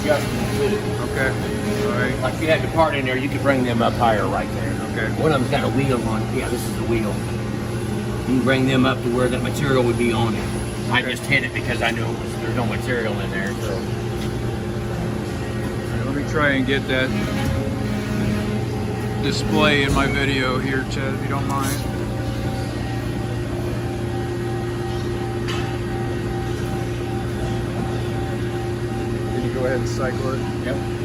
adjustable too. Okay. All right. Like if you had the part in there, you could bring them up higher right there. Okay. One of them's got a wheel on. Yeah, this is the wheel. You can bring them up to where that material would be on it. I just hit it because I knew there's no material in there. So. All right, let me try and get that display in my video here, Chad, if you don't mind. Can you go ahead and cycle it? Yep.